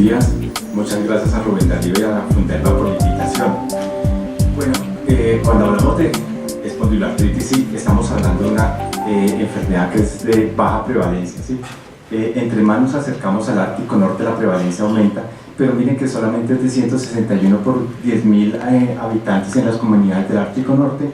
días. Muchas gracias a Rubén Darío y a Funderva por la invitación. Bueno, cuando hablamos de espondiloartritis, sí, estamos hablando de una enfermedad que es de baja prevalencia, ¿sí? Entre más nos acercamos al Ártico Norte, la prevalencia aumenta, pero miren que solamente es de 161 por 10.000 habitantes en las comunidades del Ártico Norte,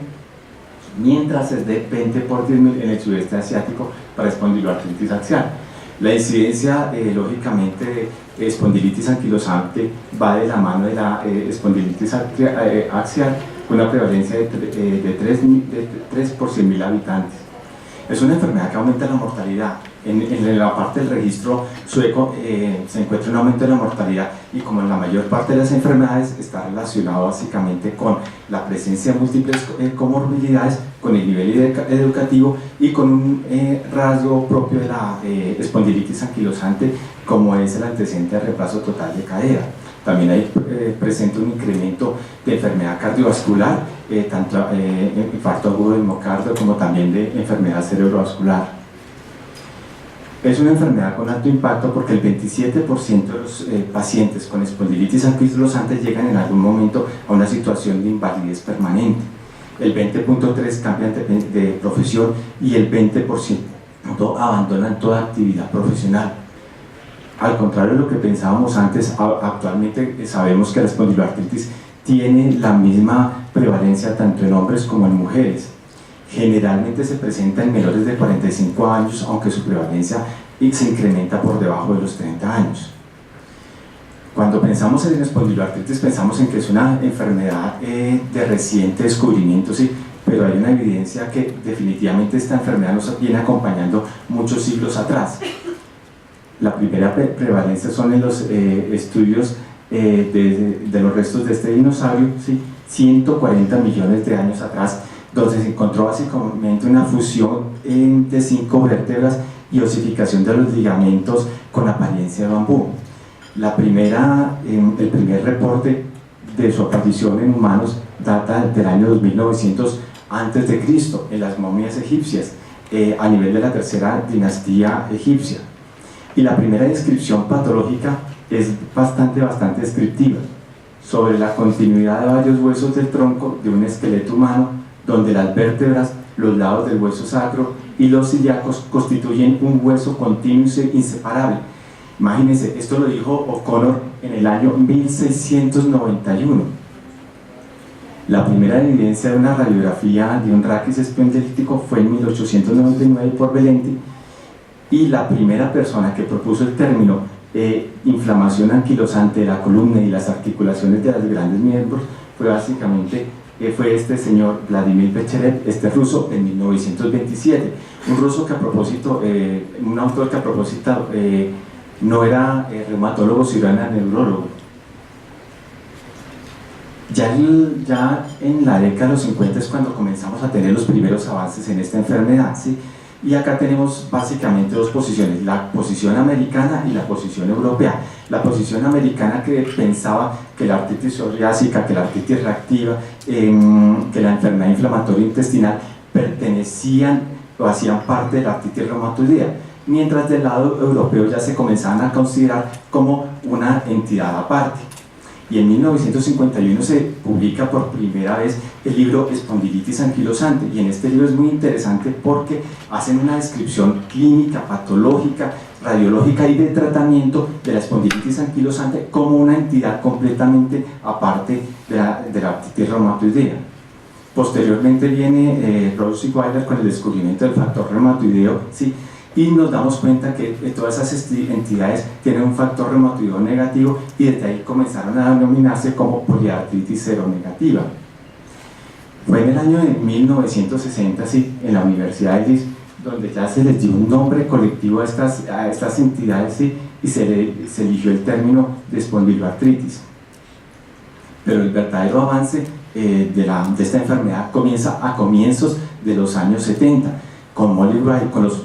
mientras es de 20 por 10.000 en el sudeste asiático para espondiloartritis axial. La incidencia, lógicamente, de espondilitis anquilosante va de la mano de la espondilitis axial, con una prevalencia de 3 por 100.000 habitantes. Es una enfermedad que aumenta la mortalidad. En la parte del registro sueco se encuentra un aumento de la mortalidad, y como en la mayor parte de las enfermedades está relacionado básicamente con la presencia de múltiples comorbilidades, con el nivel educativo y con un rasgo propio de la espondilitis anquilosante, como es el antecedente de reemplazo total de cadera. También hay presente un incremento de enfermedad cardiovascular, tanto infarto agudo del miocardio como también de enfermedad cerebrovascular. Es una enfermedad con alto impacto porque el 27% de los pacientes con espondilitis anquilosante llegan en algún momento a una situación de invalidez permanente. El 20.3% cambian de profesión y el 20% abandonan toda actividad profesional. Al contrario de lo que pensábamos antes, actualmente sabemos que la espondiloartritis tiene la misma prevalencia tanto en hombres como en mujeres. Generalmente se presenta en menores de 45 años, aunque su prevalencia se incrementa por debajo de los 30 años. Cuando pensamos en espondiloartritis, pensamos en que es una enfermedad de reciente descubrimiento, sí, pero hay una evidencia que definitivamente esta enfermedad nos viene acompañando muchos siglos atrás. La primera prevalencia son en los estudios de los restos de este dinosaurio, ¿sí? 140 millones de años atrás, donde se encontró básicamente una fusión de 5 vértebras y osificación de los ligamentos con apariencia de bambú. El primer reporte de su aparición en humanos data del año 2900 a.C. en las momias egipcias, a nivel de la tercera dinastía egipcia. Y la primera descripción patológica es bastante descriptiva, sobre la continuidad de varios huesos del tronco de un esqueleto humano, donde las vértebras, los lados del hueso sacro y los ilíacos constituyen un hueso continuo e inseparable. Imagínense, esto lo dijo O'Connor en el año 1691. La primera evidencia de una radiografía de un raquis espondilítico fue en 1899 por Belenti, y la primera persona que propuso el término inflamación anquilosante de la columna y las articulaciones de los grandes miembros fue este señor Vladimir Pecherev, este ruso, en 1927. Un ruso que un autor que a propósito no era reumatólogo, sino era neurólogo. Ya en la década de los 50 es cuando comenzamos a tener los primeros avances en esta enfermedad, ¿sí? Y acá tenemos básicamente dos posiciones, la posición americana y la posición europea. La posición americana, que pensaba que la artritis psoriásica, que la artritis reactiva, que la enfermedad inflamatoria intestinal pertenecían o hacían parte de la artritis reumatoidea, mientras del lado europeo ya se comenzaban a considerar como una entidad aparte. Y en 1951 se publica por primera vez el libro Espondilitis anquilosante, y en este libro es muy interesante porque hacen una descripción clínica, patológica, radiológica y de tratamiento de la espondilitis anquilosante como una entidad completamente aparte de la artritis reumatoidea. Posteriormente viene Rose y Weiler con el descubrimiento del factor reumatoideo, ¿sí? Y nos damos cuenta que todas esas entidades tienen un factor reumatoideo negativo, y desde ahí comenzaron a denominarse como poliartritis seronegativa. Fue en el año de 1960, sí, en la Universidad de Leeds, donde ya se les dio un nombre colectivo a estas entidades, sí, y se eligió el término de espondiloartritis. Pero el verdadero avance de esta enfermedad comienza a comienzos de los años 70, con Molly Wright, con los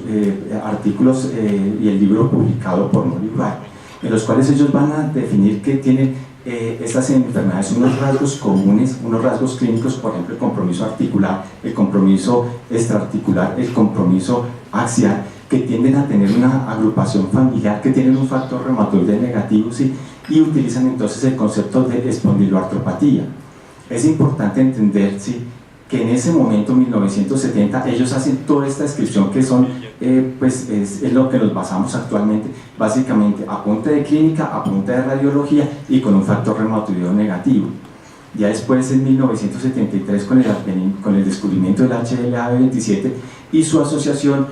artículos y el libro publicado por Molly Wright, en los cuales ellos van a definir que tienen estas enfermedades unos rasgos comunes, unos rasgos clínicos, por ejemplo el compromiso articular, el compromiso extraarticular, el compromiso axial, que tienden a tener una agrupación familiar, que tienen un factor reumatoide negativo, ¿sí? y utilizan entonces el concepto de espondiloartropatía. Es importante entender, ¿sí?, que en ese momento, 1970, ellos hacen toda esta descripción que son, pues es lo que nos basamos actualmente, básicamente a punta de clínica, a punta de radiología y con un factor reumatoideo negativo. Ya después, en 1973, con el descubrimiento del HLA-B27 y su asociación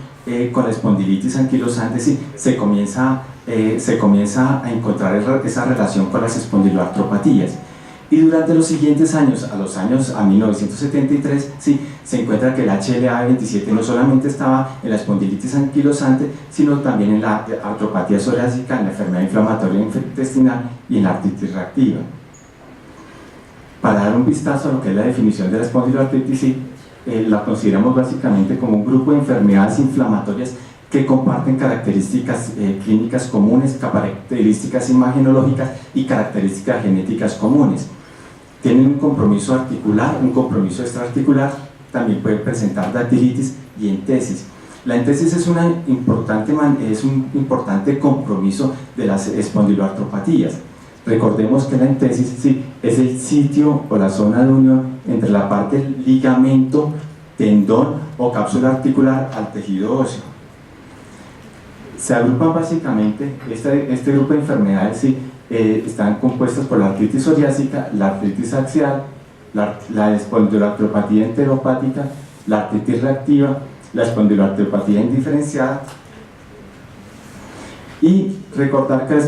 con la espondilitis anquilosante, sí, se comienza a encontrar esa relación con las espondiloartropatías. Y durante los siguientes años, a 1973, sí, se encuentra que el HLA-27 no solamente estaba en la espondilitis anquilosante, sino también en la artropatía psoriásica, en la enfermedad inflamatoria intestinal y en la artritis reactiva. Para dar un vistazo a lo que es la definición de la espondiloartritis, sí, la consideramos básicamente como un grupo de enfermedades inflamatorias que comparten características clínicas comunes, características imagenológicas y características genéticas comunes. Tienen un compromiso articular, un compromiso extraarticular, también pueden presentar dactilitis y entesis. La entesis es un importante compromiso de las espondiloartropatías. Recordemos que la entesis, sí, es el sitio o la zona de unión entre la parte del ligamento, tendón o cápsula articular al tejido óseo. Se agrupan básicamente, este grupo de enfermedades, sí, están compuestas por la artritis psoriásica, la artritis axial, la espondiloartropatía enteropática, la artritis reactiva, la espondiloartropatía indiferenciada. Y recordar que la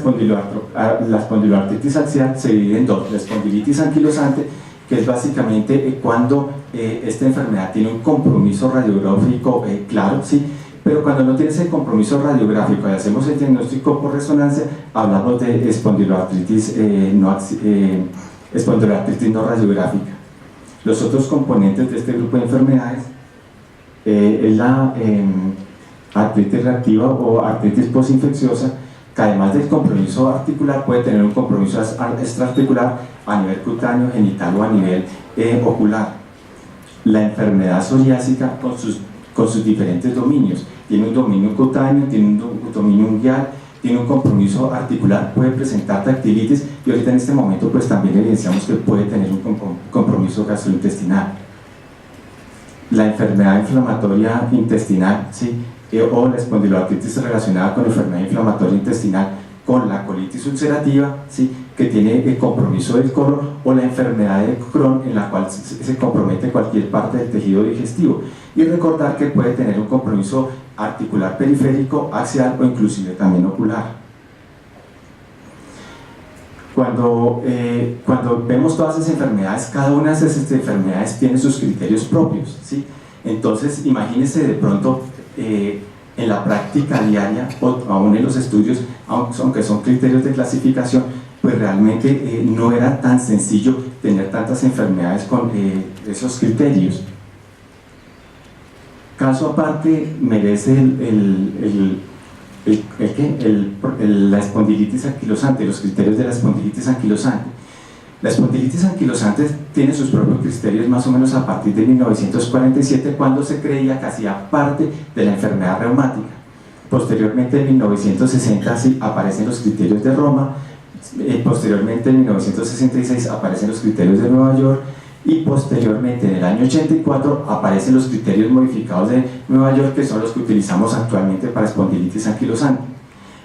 espondiloartritis axial se divide en dos: la espondilitis anquilosante, que es básicamente cuando esta enfermedad tiene un compromiso radiográfico claro, ¿sí? Pero cuando no tiene ese compromiso radiográfico y hacemos el diagnóstico por resonancia, hablamos de espondiloartritis no radiográfica. Los otros componentes de este grupo de enfermedades es la artritis reactiva o artritis postinfecciosa, que además del compromiso articular puede tener un compromiso extraarticular a nivel cutáneo, genital o a nivel ocular. La enfermedad psoriásica con sus diferentes dominios, tiene un dominio cutáneo, tiene un dominio unguial, tiene un compromiso articular, puede presentar dactilitis y ahorita en este momento pues también evidenciamos que puede tener un compromiso gastrointestinal. La enfermedad inflamatoria intestinal, ¿sí?, o la espondiloartritis relacionada con la enfermedad inflamatoria intestinal, con la colitis ulcerativa, ¿sí?, que tiene el compromiso del colon, o la enfermedad de Crohn, en la cual se compromete cualquier parte del tejido digestivo. Y recordar que puede tener un compromiso articular periférico, axial o inclusive también ocular. Cuando vemos todas esas enfermedades, cada una de esas enfermedades tiene sus criterios propios, ¿sí? Entonces, imagínense de pronto en la práctica diaria o aún en los estudios, aunque son criterios de clasificación, pues realmente no era tan sencillo tener tantas enfermedades con esos criterios. Caso aparte merece la espondilitis anquilosante, los criterios de la espondilitis anquilosante. La espondilitis anquilosante tiene sus propios criterios más o menos a partir de 1947, cuando se creía que hacía parte de la enfermedad reumática. Posteriormente, en 1960, sí, aparecen los criterios de Roma. Posteriormente, en 1966, aparecen los criterios de Nueva York. Y posteriormente, en el año 84, aparecen los criterios modificados de Nueva York, que son los que utilizamos actualmente para espondilitis anquilosante.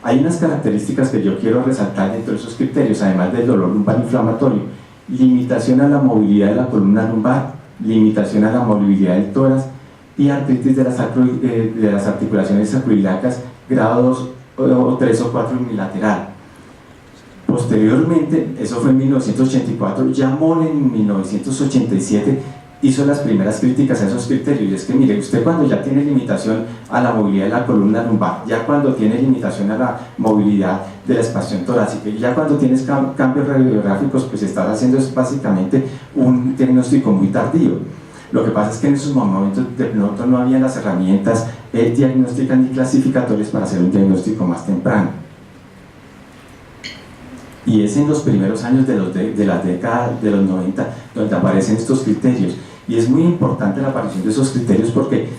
Hay unas características que yo quiero resaltar dentro de esos criterios, además del dolor lumbar inflamatorio: limitación a la movilidad de la columna lumbar, limitación a la movilidad del tórax y artritis de las articulaciones sacroiliacas grado 2 o 3 o 4 unilateral. Posteriormente, eso fue en 1984, ya Moll en 1987 hizo las primeras críticas a esos criterios, y es que mire, usted cuando ya tiene limitación a la movilidad de la columna lumbar, ya cuando tiene limitación a la movilidad de la espación torácica, y ya cuando tienes cambios radiográficos, pues estás haciendo básicamente un diagnóstico muy tardío. Lo que pasa es que en esos momentos de pronto no había las herramientas diagnósticas ni clasificatorias para hacer un diagnóstico más temprano. Y es en los primeros años de la década de los 90 donde aparecen estos criterios, y es muy importante la aparición de esos criterios porque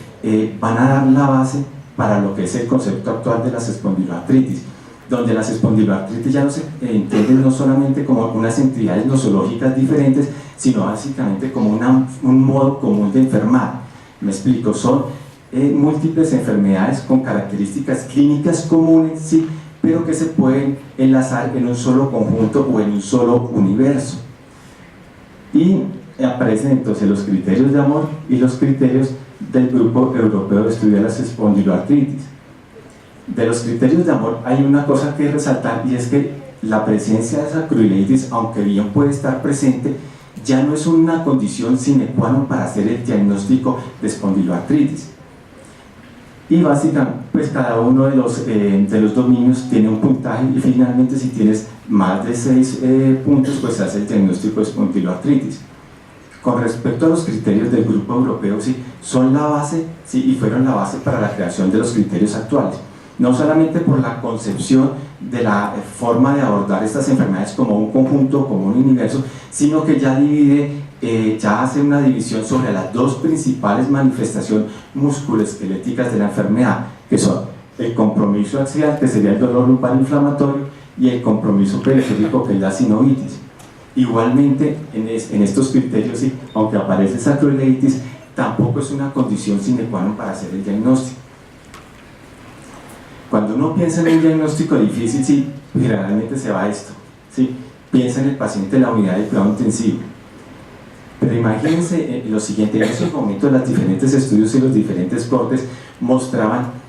van a dar la base para lo que es el concepto actual de las espondiloartritis. donde las espondiloartritis ya no se entienden no solamente como unas entidades nosológicas diferentes, sino básicamente como un modo común de enfermar. Me explico, son múltiples enfermedades con características clínicas comunes, sí, pero que se pueden enlazar en un solo conjunto o en un solo universo. Y aparecen entonces los criterios de amor y los criterios del Grupo Europeo de Estudio de las Espondiloartritis. De los criterios de amor hay una cosa que resaltar, y es que la presencia de sacroileitis, aunque bien puede estar presente, ya no es una condición sine qua non para hacer el diagnóstico de espondiloartritis. Y básicamente, pues cada uno de los dominios tiene un puntaje, y finalmente si tienes más de 6 puntos, pues se hace el diagnóstico de espondiloartritis. Con respecto a los criterios del Grupo Europeo, sí, son la base, sí, y fueron la base para la creación de los criterios actuales. No solamente por la concepción de la forma de abordar estas enfermedades como un conjunto, como un universo, sino que ya divide, ya hace una división sobre las dos principales manifestaciones musculoesqueléticas de la enfermedad, que son el compromiso axial, que sería el dolor lumbar inflamatorio, y el compromiso periférico, que es la sinovitis. Igualmente, en estos criterios, sí, aunque aparece sacroileitis, tampoco es una condición sine qua non para hacer el diagnóstico. Cuando uno piensa en un diagnóstico difícil, sí, generalmente se va a esto, ¿sí? Piensa en el paciente en la unidad de cuidado intensivo. Pero imagínense lo siguiente: en esos momentos los diferentes estudios y los diferentes cortes mostraban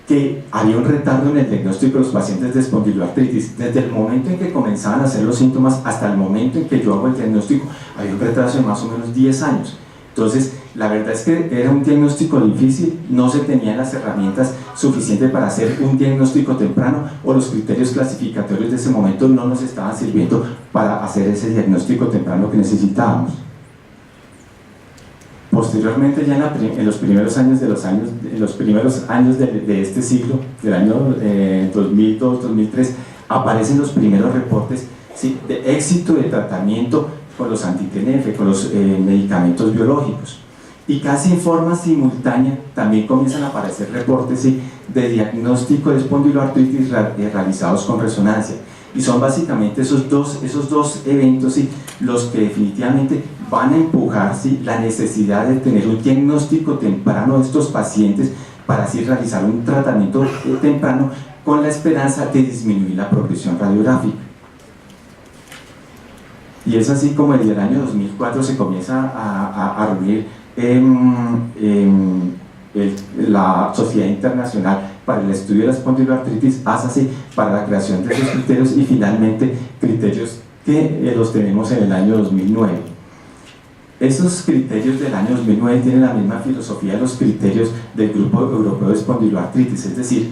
que había un retardo en el diagnóstico de los pacientes de espondiloartritis. Desde el momento en que comenzaban a hacer los síntomas hasta el momento en que yo hago el diagnóstico, había un retraso de más o menos 10 años. Entonces, la verdad es que era un diagnóstico difícil, no se tenían las herramientas suficientes para hacer un diagnóstico temprano, o los criterios clasificatorios de ese momento no nos estaban sirviendo para hacer ese diagnóstico temprano que necesitábamos. Posteriormente, ya en los primeros años de este siglo, del año 2002-2003, aparecen los primeros reportes, ¿sí?, de éxito de tratamiento con los anti-TNF, con los medicamentos biológicos. Y casi en forma simultánea también comienzan a aparecer reportes, ¿sí?, de diagnóstico de espondiloartritis realizados con resonancia. Y son básicamente esos dos eventos, ¿sí?, los que definitivamente van a empujar, ¿sí?, la necesidad de tener un diagnóstico temprano de estos pacientes para así realizar un tratamiento temprano con la esperanza de disminuir la progresión radiográfica. Y es así como desde el año 2004 se comienza a reunir la Sociedad Internacional para el Estudio de la Espondiloartritis, ASASI, para la creación de esos criterios, y finalmente criterios que los tenemos en el año 2009. Esos criterios del año 2009 tienen la misma filosofía de los criterios del Grupo Europeo de Espondiloartritis, es decir,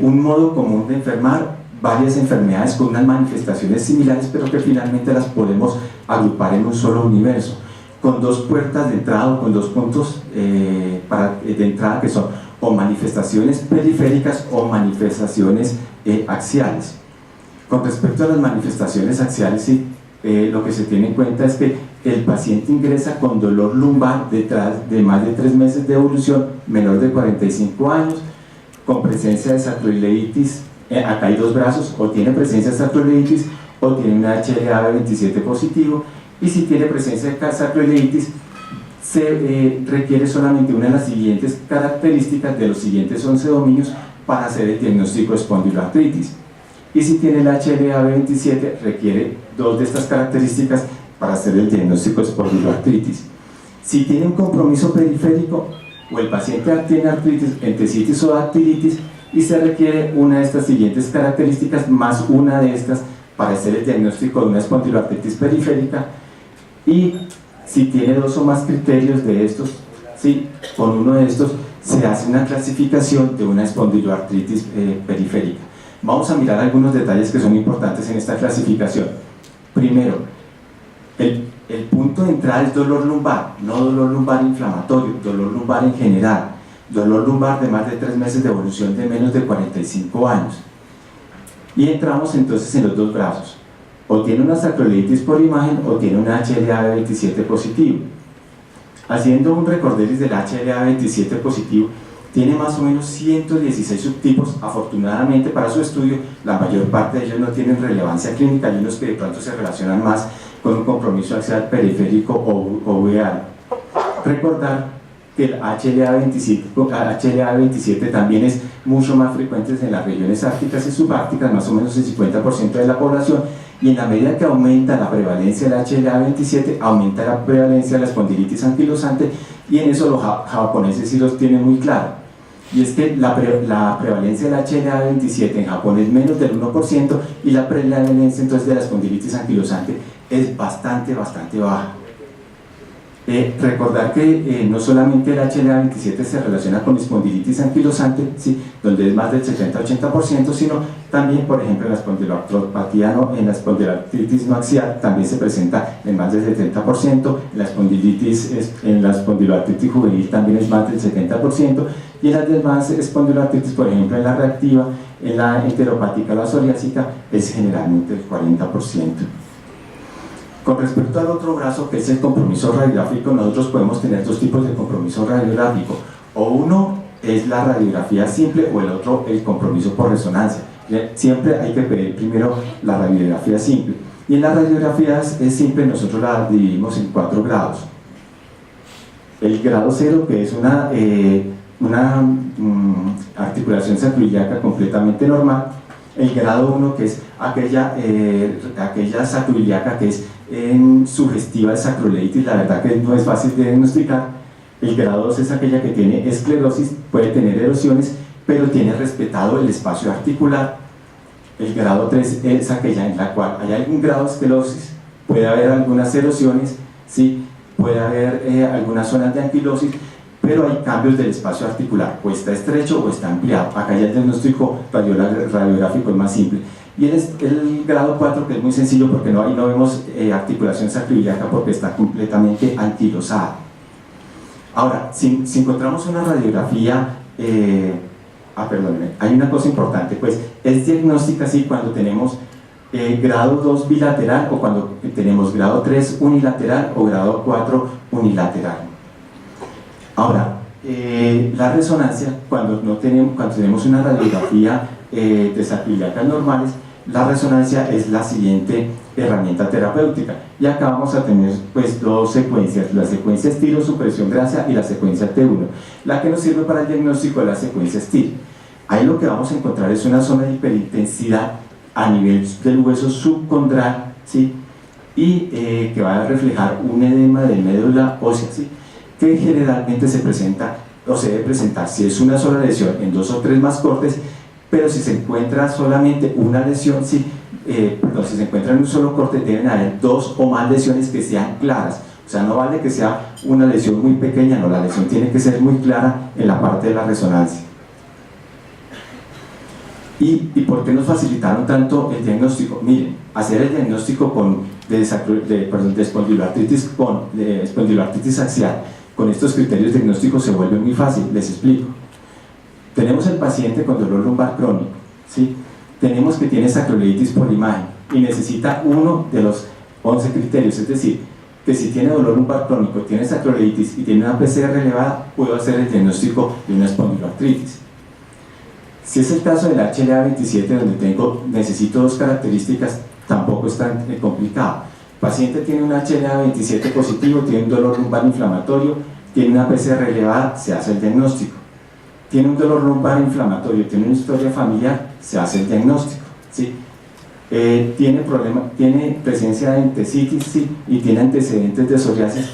un modo común de enfermar varias enfermedades con unas manifestaciones similares, pero que finalmente las podemos agrupar en un solo universo, con dos puertas de entrada o con dos puntos de entrada, que son o manifestaciones periféricas o manifestaciones axiales. Con respecto a las manifestaciones axiales, sí, lo que se tiene en cuenta es que el paciente ingresa con dolor lumbar detrás de más de 3 meses de evolución, menor de 45 años, con presencia de sacroileitis. Acá hay dos brazos: o tiene presencia de sacroileitis o tiene una HLA-B27 positivo, y si tiene presencia de sacroileitis se requiere solamente una de las siguientes características de los siguientes 11 dominios para hacer el diagnóstico de espondiloartritis, y si tiene el HLA-B27 requiere 2 de estas características para hacer el diagnóstico de espondiloartritis. Si tiene un compromiso periférico, o el paciente tiene artritis, entesitis o dactilitis, y se requiere una de estas siguientes características más una de estas para hacer el diagnóstico de una espondiloartritis periférica. Y si tiene 2 o más criterios de estos, ¿sí?, con uno de estos se hace una clasificación de una espondiloartritis periférica. Vamos a mirar algunos detalles que son importantes en esta clasificación. Primero, el punto de entrada es dolor lumbar, no dolor lumbar inflamatorio, dolor lumbar en general, dolor lumbar de más de 3 meses de evolución de menos de 45 años. Y entramos entonces en los dos brazos: o tiene una sacroileitis por imagen o tiene una HLA-B27 positivo. Haciendo un recorderis del HLA-B27 positivo, Tiene más o menos 116 subtipos. Afortunadamente para su estudio, la mayor parte de ellos no tienen relevancia clínica, hay unos que de pronto se relacionan más con un compromiso axial periférico o VA. Recordar que el HLA-27 también es mucho más frecuente en las regiones árticas y subárticas, más o menos el 50% de la población, y en la medida que aumenta la prevalencia del HLA-27, aumenta la prevalencia de la espondilitis anquilosante, y en eso los japoneses sí los tienen muy claro, y es que la prevalencia del HLA-27 en Japón es menos del 1%, y la prevalencia entonces de la espondilitis anquilosante es bastante baja. Recordar que no solamente el HLA-27 se relaciona con espondilitis anquilosante, ¿sí?, donde es más del 70-80%, sino también, por ejemplo, en la espondiloartropatía, en la espondiloartritis no axial también se presenta en más del 70%, en la espondiloartritis juvenil también es más del 70%, y en las demás espondiloartritis, por ejemplo, en la reactiva, en la enteropática o la psoriásica, es generalmente el 40%. Con respecto al otro brazo, que es el compromiso radiográfico, nosotros podemos tener dos tipos de compromiso radiográfico. O uno es la radiografía simple, o el otro el compromiso por resonancia. Siempre hay que pedir primero la radiografía simple. Y en las radiografías simple nosotros la dividimos en 4 grados. El grado 0, que es una articulación sacroiliaca completamente normal. El grado 1, que es aquella sacroiliaca que es sugestiva de sacroileitis, la verdad que no es fácil de diagnosticar. El grado 2 es aquella que tiene esclerosis, puede tener erosiones, pero tiene respetado el espacio articular. El grado 3 es aquella en la cual hay algún grado de esclerosis, puede haber algunas erosiones, ¿sí?, puede haber algunas zonas de anquilosis, pero hay cambios del espacio articular, o está estrecho o está ampliado. Acá ya el diagnóstico radiográfico es más simple. Y el grado 4, que es muy sencillo porque ahí no vemos articulación sacroiliaca porque está completamente anquilosada. Ahora, si encontramos una radiografía, hay una cosa importante, pues es diagnóstica sí cuando tenemos grado 2 bilateral, o cuando tenemos grado 3 unilateral o grado 4 unilateral. Ahora, la resonancia, cuando tenemos una radiografía de sacroiliacas normales, la resonancia es la siguiente herramienta terapéutica, y acá vamos a tener pues 2 secuencias, la secuencia STIR, supresión gracia, y la secuencia T1. La que nos sirve para el diagnóstico es la secuencia STIR. Ahí lo que vamos a encontrar es una zona de hiperintensidad a nivel del hueso subcondral, ¿sí?, y que va a reflejar un edema de médula ósea, ¿sí?, que generalmente se presenta o se debe presentar si es una sola lesión en 2 o 3 más cortes, pero si se encuentra solamente una lesión, si se encuentra en un solo corte, deben haber 2 o más lesiones que sean claras. O sea, no vale que sea una lesión muy pequeña, no, la lesión tiene que ser muy clara en la parte de la resonancia. ¿Y por qué nos facilitaron tanto el diagnóstico? Miren, hacer el diagnóstico de espondiloartritis axial con estos criterios diagnósticos se vuelve muy fácil. Les explico. Tenemos el paciente con dolor lumbar crónico, ¿sí?, tenemos que tiene sacroileitis por imagen y necesita uno de los 11 criterios, es decir, que si tiene dolor lumbar crónico, tiene sacroileitis y tiene una PCR elevada, puedo hacer el diagnóstico de una espondiloartritis. Si es el caso del HLA-27, donde necesito 2 características, tampoco es tan complicado. El paciente tiene un HLA-27 positivo, tiene un dolor lumbar inflamatorio, tiene una PCR elevada, se hace el diagnóstico. Tiene un dolor lumbar inflamatorio, tiene una historia familiar, se hace el diagnóstico, ¿sí? Tiene presencia de entesitis, ¿sí?, y tiene antecedentes de psoriasis,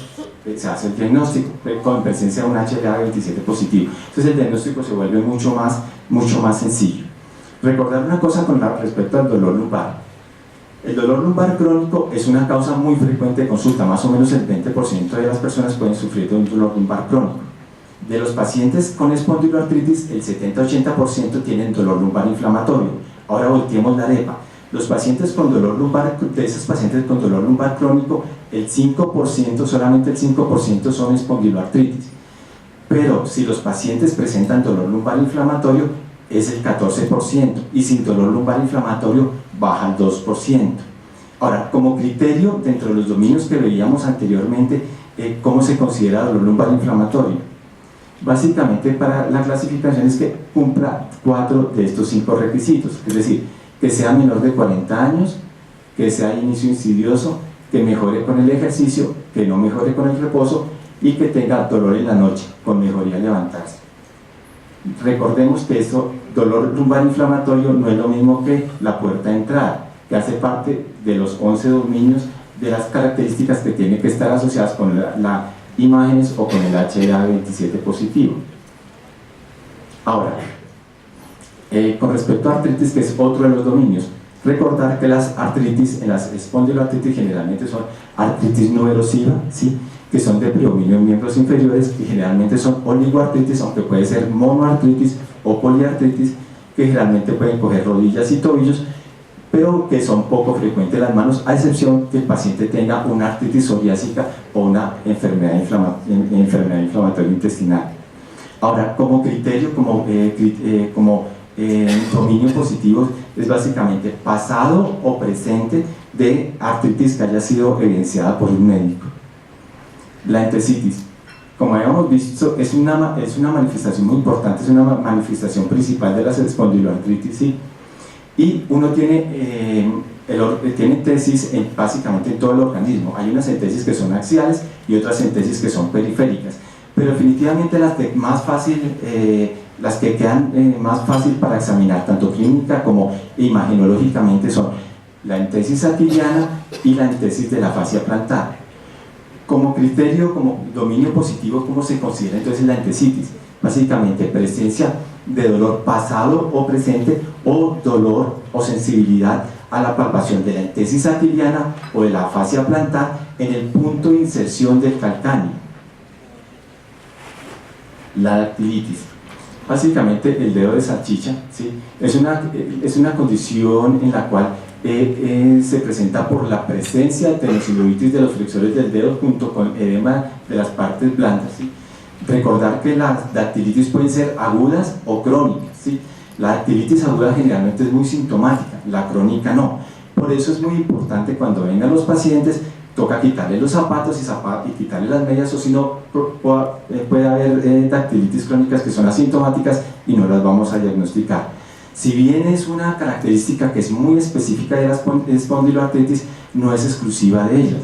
se hace el diagnóstico con presencia de un HLA-27 positivo. Entonces el diagnóstico se vuelve mucho más sencillo. Recordar una cosa con respecto al dolor lumbar. El dolor lumbar crónico es una causa muy frecuente de consulta, más o menos el 20% de las personas pueden sufrir de un dolor lumbar crónico. De los pacientes con espondiloartritis, el 70-80% tienen dolor lumbar inflamatorio. Ahora volteemos la arepa. Los pacientes con dolor lumbar, de esos pacientes con dolor lumbar crónico, el 5%, solamente el 5% son espondiloartritis. Pero si los pacientes presentan dolor lumbar inflamatorio, es el 14%, y sin dolor lumbar inflamatorio baja al 2%. Ahora, como criterio, dentro de los dominios que veíamos anteriormente, ¿cómo se considera dolor lumbar inflamatorio? Básicamente para la clasificación es que cumpla 4 de estos 5 requisitos, es decir, que sea menor de 40 años, que sea inicio insidioso, que mejore con el ejercicio, que no mejore con el reposo y que tenga dolor en la noche, con mejoría al levantarse. Recordemos que esto, dolor lumbar inflamatorio, no es lo mismo que la puerta de entrada, que hace parte de los 11 dominios de las características que tienen que estar asociadas con la imágenes o con el HLA-27 positivo. Ahora, con respecto a artritis, que es otro de los dominios, recordar que las artritis, en las espondiloartritis generalmente son artritis no erosiva, ¿sí?, que son de predominio en miembros inferiores, que generalmente son oligoartritis, aunque puede ser monoartritis o poliartritis, que generalmente pueden coger rodillas y tobillos, pero que son poco frecuentes en las manos, a excepción que el paciente tenga una artritis psoriásica o una enfermedad inflamatoria intestinal. Ahora, como criterio, como dominio positivo, es básicamente pasado o presente de artritis que haya sido evidenciada por un médico. La entesitis, como habíamos visto, es una manifestación muy importante, es una manifestación principal de las espondiloartritis, ¿sí? Y uno tiene entesis básicamente en todo el organismo. Hay unas entesis que son axiales y otras entesis que son periféricas, pero definitivamente las que quedan más fácil para examinar tanto clínica como imagenológicamente son la entesis atiliana y la entesis de la fascia plantar. Como criterio, como dominio positivo, ¿cómo se considera entonces la entesitis? Básicamente presencia de dolor pasado o presente, o dolor o sensibilidad a la palpación de la entesis atiliana o de la fascia plantar en el punto de inserción del calcáneo. La dactilitis, básicamente el dedo de salchicha, ¿sí?, es una condición en la cual se presenta por la presencia de tenosynovitis de los flexores del dedo junto con edema de las partes blandas, ¿sí? Recordar que las dactilitis pueden ser agudas o crónicas, ¿sí? La dactilitis aguda generalmente es muy sintomática, la crónica no. Por eso es muy importante cuando vengan los pacientes, toca quitarle los zapatos y quitarle las medias, o si no puede haber dactilitis crónicas que son asintomáticas y no las vamos a diagnosticar. Si bien es una característica que es muy específica de la espondiloartritis, no es exclusiva de ellas.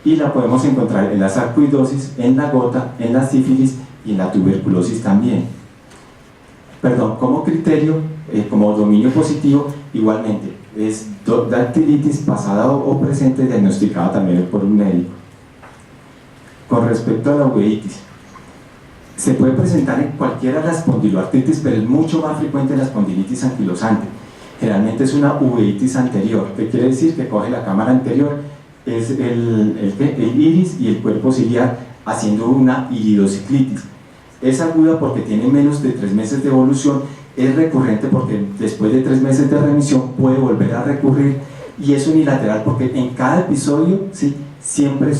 Y la podemos encontrar en la sarcoidosis, en la gota, en la sífilis y en la tuberculosis también. Perdón, como criterio, como dominio positivo, igualmente, es dactilitis pasada o presente diagnosticada también por un médico. Con respecto a la uveitis, se puede presentar en cualquiera de las espondiloartritis, pero es mucho más frecuente en la espondilitis anquilosante. Generalmente es una uveitis anterior, que quiere decir que coge la cámara anterior, es el iris y el cuerpo ciliar, haciendo una iridociclitis. Es aguda porque tiene menos de 3 meses de evolución, es recurrente porque después de 3 meses de remisión puede volver a recurrir, y es unilateral porque en cada episodio, ¿sí?, siempre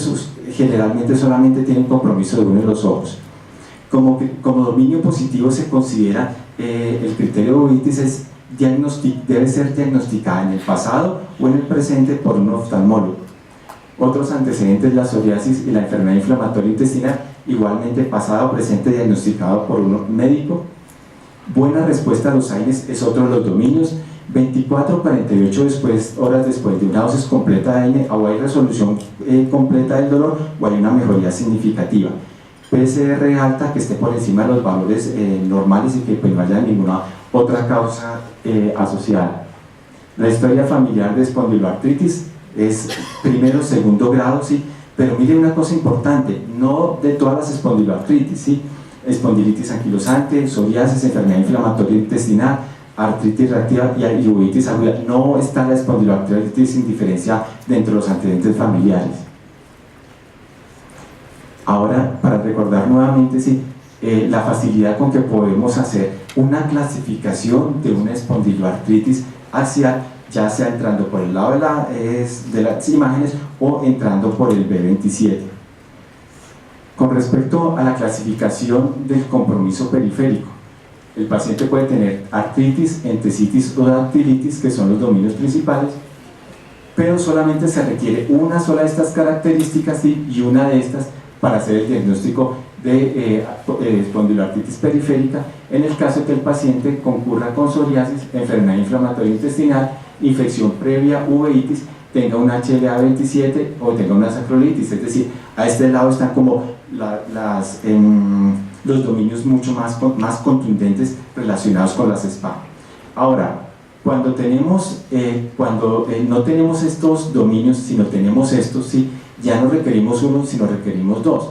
generalmente solamente tiene un compromiso de uno de los ojos. Como dominio positivo se considera el criterio de uveitis debe ser diagnosticada en el pasado o en el presente por un oftalmólogo. Otros antecedentes, la psoriasis y la enfermedad inflamatoria intestinal, igualmente pasado o presente diagnosticado por un médico. Buena respuesta a los AINES es otro de los dominios. 24 a 48 horas después de una dosis completa de AINE, o hay resolución completa del dolor o hay una mejoría significativa. PCR alta que esté por encima de los valores normales y que pues no haya ninguna otra causa asociada. La historia familiar de espondiloartritis es primero o segundo grado, ¿sí? Pero mire una cosa importante, no de todas las espondiloartritis, ¿sí? Espondilitis anquilosante, psoriasis, enfermedad inflamatoria intestinal, artritis reactiva y uveitis aguda. No está la espondiloartritis sin diferencia dentro de los antecedentes familiares. Ahora, para recordar nuevamente, sí, la facilidad con que podemos hacer una clasificación de una espondiloartritis axial, ya sea entrando por el lado de las imágenes o entrando por el B27. Con respecto a la clasificación del compromiso periférico, el paciente puede tener artritis, entesitis o dactilitis, que son los dominios principales, pero solamente se requiere una sola de estas características, ¿sí?, y una de estas para hacer el diagnóstico de espondiloartritis periférica en el caso de que el paciente concurra con psoriasis, enfermedad inflamatoria intestinal, infección previa, uveitis, tenga una HLA-27 o tenga una sacroiliitis. Es decir, a este lado están como los dominios mucho más contundentes relacionados con las SPA. Ahora, cuando no tenemos estos dominios, sino tenemos estos, ¿sí? Ya no requerimos uno, sino requerimos dos.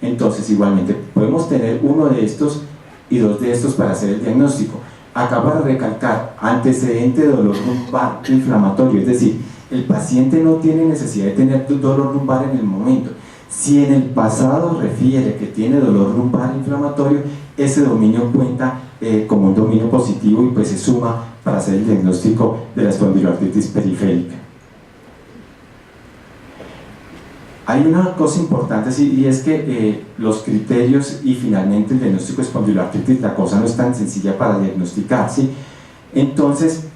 Entonces, igualmente, podemos tener uno de estos y dos de estos para hacer el diagnóstico. Acabo de recalcar, antecedente de dolor lumbar inflamatorio, es decir, el paciente no tiene necesidad de tener dolor lumbar en el momento. Si en el pasado refiere que tiene dolor lumbar inflamatorio, ese dominio cuenta como un dominio positivo y pues se suma para hacer el diagnóstico de la espondiloartritis periférica. Hay una cosa importante, sí, y es que los criterios y finalmente el diagnóstico de espondiloartritis, la cosa no es tan sencilla para diagnosticar, ¿sí? Entonces,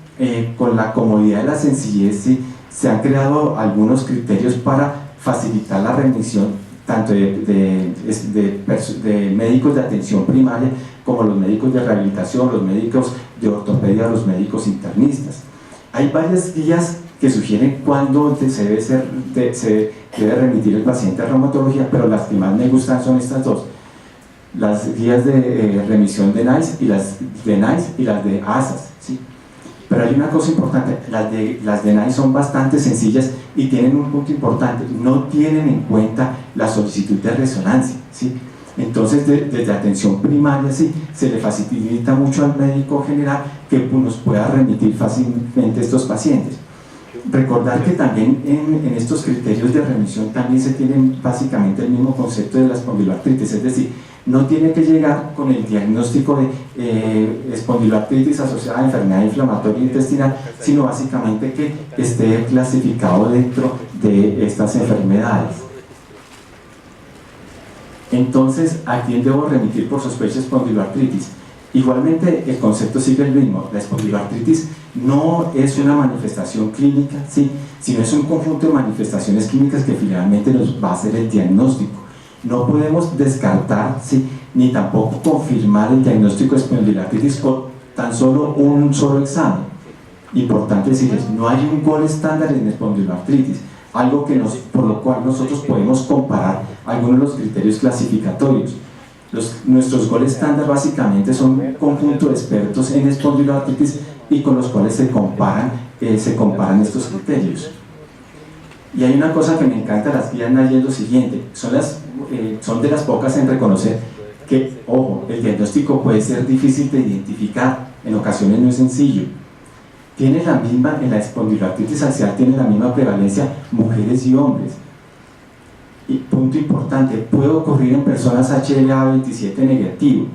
con la comodidad de la sencillez, ¿sí? Se han creado algunos criterios para facilitar la remisión tanto de médicos de atención primaria como los médicos de rehabilitación, los médicos de ortopedia, los médicos internistas. Hay varias guías que sugieren cuándo se debe remitir el paciente a reumatología, pero las que más me gustan son estas dos: las guías de remisión de NICE y las de ASAS, ¿sí? Pero hay una cosa importante, las de NICE son bastante sencillas y tienen un punto importante: no tienen en cuenta la solicitud de resonancia, ¿sí? Entonces, desde atención primaria, sí, se le facilita mucho al médico general que nos pueda remitir fácilmente estos pacientes. Recordar que también en estos criterios de remisión también se tiene básicamente el mismo concepto de la espondiloartritis, es decir, no tiene que llegar con el diagnóstico de espondiloartritis asociada a enfermedad inflamatoria intestinal, sino básicamente que esté clasificado dentro de estas enfermedades. Entonces, ¿a quién debo remitir por sospecha de espondiloartritis? Igualmente, el concepto sigue el mismo. La espondiloartritis no es una manifestación clínica, ¿sí? Sino es un conjunto de manifestaciones clínicas que finalmente nos va a hacer el diagnóstico. No podemos descartar, ¿sí? Ni tampoco confirmar el diagnóstico de espondiloartritis con tan solo un solo examen. Importante decirles, no hay un gol estándar en espondiloartritis, algo que por lo cual nosotros podemos comparar algunos de los criterios clasificatorios. Nuestros goles estándar básicamente son un conjunto de expertos en espondiloartritis y con los cuales se comparan estos criterios. Y hay una cosa que me encanta de las guías NICE, es lo siguiente: son de las pocas en reconocer que, ojo, el diagnóstico puede ser difícil de identificar, en ocasiones no es sencillo. En la espondiloartritis axial tiene la misma prevalencia mujeres y hombres. Y punto importante, puede ocurrir en personas HLA-27 negativo.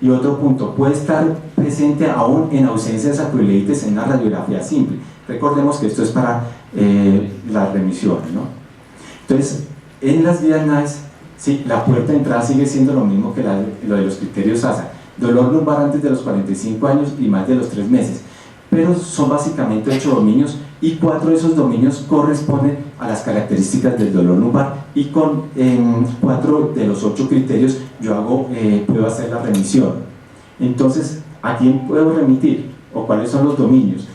Y otro punto, puede estar presente aún en ausencia de sacroiliitis en una radiografía simple. Recordemos que esto es para la remisión, ¿no? Entonces, en las guías NICE, sí, la puerta de entrada sigue siendo lo mismo que lo de los criterios ASA: dolor lumbar antes de los 45 años y más de los 3 meses. Pero son básicamente 8 dominios y 4 de esos dominios corresponden a las características del dolor lumbar, y con 4 de los 8 criterios yo puedo hacer la remisión. Entonces, ¿a quién puedo remitir? ¿O cuáles son los dominios?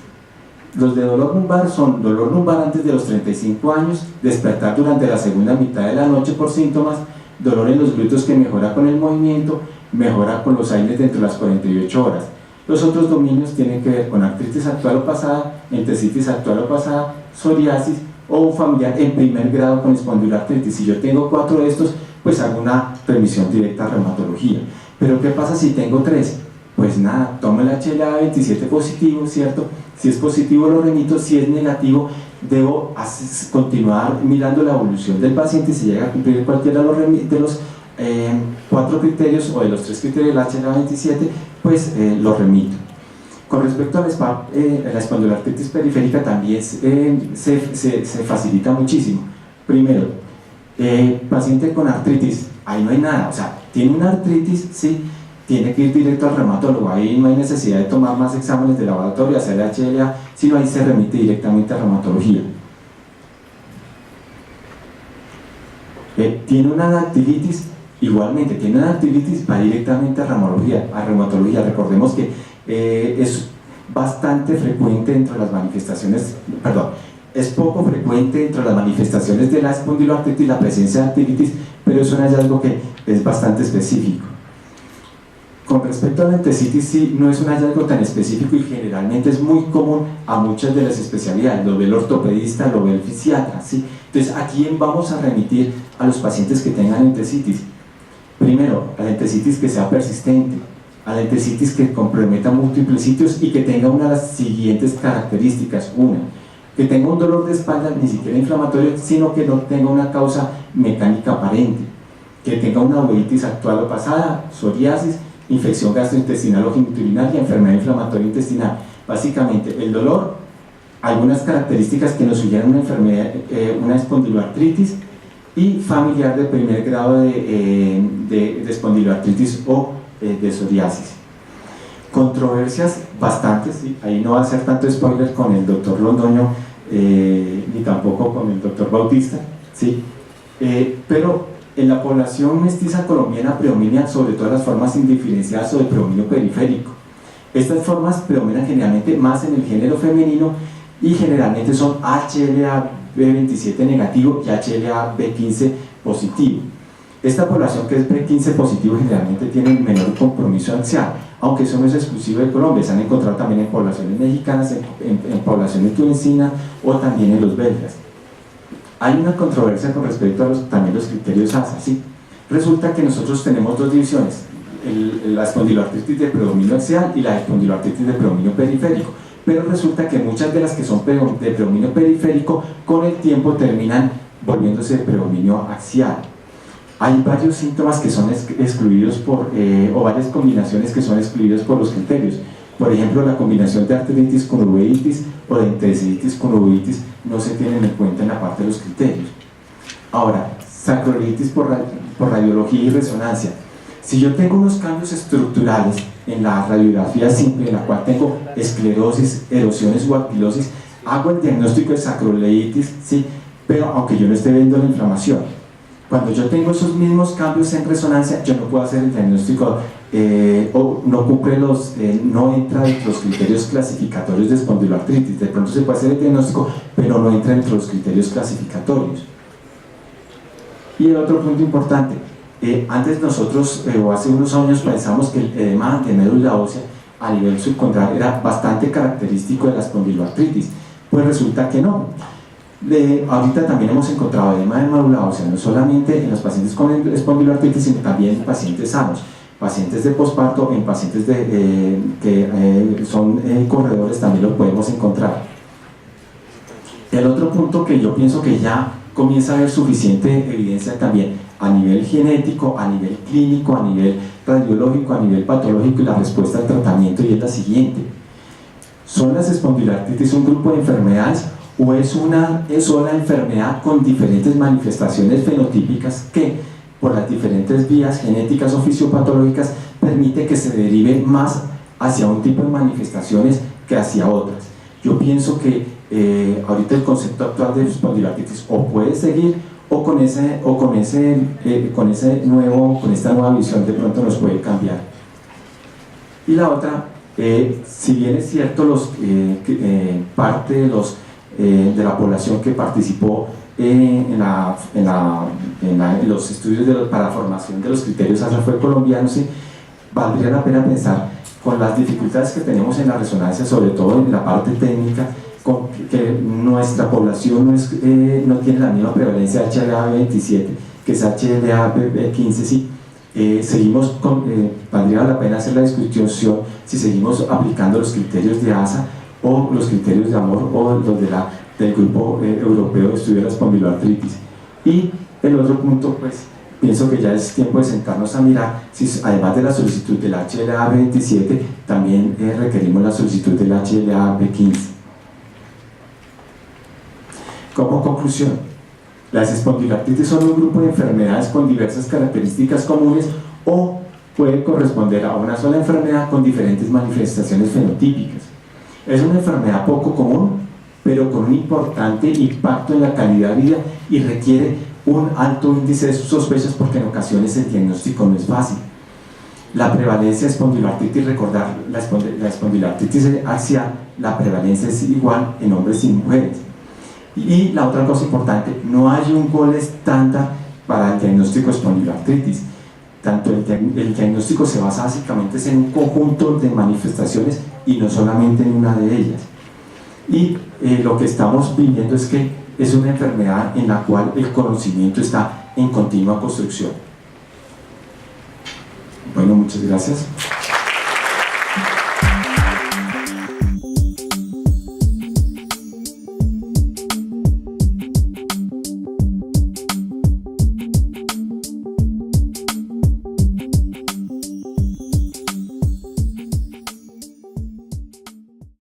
Los de dolor lumbar son dolor lumbar antes de los 35 años, despertar durante la segunda mitad de la noche por síntomas, dolor en los glúteos que mejora con el movimiento, mejora con los aires dentro de las 48 horas. Los otros dominios tienen que ver con artritis actual o pasada, entesitis actual o pasada, psoriasis o un familiar en primer grado con espondiloartritis. Si yo tengo 4 de estos, pues hago una remisión directa a reumatología. Pero ¿qué pasa si tengo 3? Pues nada, tomo el HLA-27 positivo, ¿cierto? Si es positivo lo remito, si es negativo debo continuar mirando la evolución del paciente, y si llega a cumplir cualquiera de los 4 criterios o de los 3 criterios del HLA-27, pues lo remito. Con respecto a la espondiloartritis periférica también se facilita muchísimo. Primero, paciente con artritis, ahí no hay nada, o sea, tiene una artritis, sí, tiene que ir directo al reumatólogo, ahí no hay necesidad de tomar más exámenes de laboratorio, hacer HLA, sino ahí se remite directamente a reumatología. Tiene una dactilitis, Igualmente, tiene una artritis, va directamente a reumatología. Recordemos que es bastante frecuente dentro de las manifestaciones, es poco frecuente dentro de las manifestaciones de la espondiloartritis la presencia de artritis, pero es un hallazgo que es bastante específico. Con respecto a la entesitis, sí, no es un hallazgo tan específico y generalmente es muy común a muchas de las especialidades, lo ve el ortopedista, lo ve el fisiatra, ¿sí? Entonces, ¿a quién vamos a remitir a los pacientes que tengan entesitis? Primero, a la entesitis que sea persistente, a la entesitis que comprometa múltiples sitios y que tenga una de las siguientes características. Una, que tenga un dolor de espalda, ni siquiera inflamatorio, sino que no tenga una causa mecánica aparente, que tenga una uveitis actual o pasada, psoriasis, infección gastrointestinal o genitourinaria, enfermedad inflamatoria intestinal. Básicamente, el dolor, algunas características que nos sugieran una enfermedad, una espondiloartritis, y familiar de primer grado de espondiloartritis o de psoriasis. Controversias bastantes, ¿sí? Ahí no va a ser tanto spoiler con el doctor Londoño ni tampoco con el doctor Bautista, ¿sí? Pero en la población mestiza colombiana predominan sobre todo las formas indiferenciadas o de predominio periférico. Estas formas predominan generalmente más en el género femenino y generalmente son HLA-B27 negativo y HLA-B15 positivo. Esta población que es B15 positivo generalmente tiene menor compromiso axial, aunque eso no es exclusivo de Colombia, se han encontrado también en poblaciones mexicanas, en poblaciones tunecinas o también en los belgas. Hay una controversia con respecto a también los criterios ASA, ¿sí? Resulta que nosotros tenemos dos divisiones, la espondiloartritis de predominio axial y la espondiloartritis de predominio periférico, pero resulta que muchas de las que son de predominio periférico con el tiempo terminan volviéndose de predominio axial. Hay varios síntomas que son excluidos o varias combinaciones que son excluidas por los criterios. Por ejemplo, la combinación de artritis con uveitis o de entesitis con uveitis no se tienen en cuenta en la parte de los criterios. Ahora, sacroiliitis por radiología y resonancia. Si yo tengo unos cambios estructurales en la radiografía simple, en la cual tengo esclerosis, erosiones o anquilosis, hago el diagnóstico de sacroileitis, ¿sí? Pero aunque yo no esté viendo la inflamación. Cuando yo tengo esos mismos cambios en resonancia, yo no puedo hacer el diagnóstico o no cumple no entra dentro de los criterios clasificatorios de espondiloartritis. De pronto se puede hacer el diagnóstico, pero no entra dentro de los criterios clasificatorios. Y el otro punto importante, antes nosotros, o hace unos años, pensamos que el edema de médula ósea a nivel subcondral era bastante característico de la espondiloartritis. Pues resulta que no. Ahorita también hemos encontrado edema de médula ósea, no solamente en los pacientes con espondiloartritis, sino también en pacientes sanos, pacientes de posparto, en pacientes que son corredores también lo podemos encontrar. El otro punto que yo pienso que ya comienza a haber suficiente evidencia también a nivel genético, a nivel clínico, a nivel radiológico, a nivel patológico y la respuesta al tratamiento, y es la siguiente: ¿son las espondiloartritis un grupo de enfermedades o es una sola enfermedad con diferentes manifestaciones fenotípicas que, por las diferentes vías genéticas o fisiopatológicas, permite que se derive más hacia un tipo de manifestaciones que hacia otras? Yo pienso que ahorita el concepto actual de espondiloartritis o puede seguir o con esta nueva visión de pronto nos puede cambiar. Y la otra, si bien es cierto parte de la población que participó en los estudios para la formación de los criterios ASA fue colombiano, ¿sí? Valdría la pena pensar con las dificultades que tenemos en la resonancia, sobre todo en la parte técnica, que nuestra población no tiene la misma prevalencia de HLA-B27 que es HLA-B15, ¿sí? Valdría la pena hacer la discusión si seguimos aplicando los criterios de ASA o los criterios de AMOR o los del Grupo Europeo de Estudio de la Espondiloartritis. Y el otro punto, pues, pienso que ya es tiempo de sentarnos a mirar si además de la solicitud del HLA-B27 también requerimos la solicitud del HLA-B15. Como conclusión, las espondiloartritis son un grupo de enfermedades con diversas características comunes o puede corresponder a una sola enfermedad con diferentes manifestaciones fenotípicas. Es una enfermedad poco común, pero con un importante impacto en la calidad de vida y requiere un alto índice de sospechas porque en ocasiones el diagnóstico no es fácil. La prevalencia de espondiloartritis, recordar, la espondiloartritis axial, la prevalencia es igual en hombres y mujeres. Y la otra cosa importante, no hay un gol estándar para el diagnóstico de espondiloartritis. Tanto el diagnóstico se basa básicamente en un conjunto de manifestaciones y no solamente en una de ellas. Y lo que estamos viviendo es que es una enfermedad en la cual el conocimiento está en continua construcción. Bueno, muchas gracias.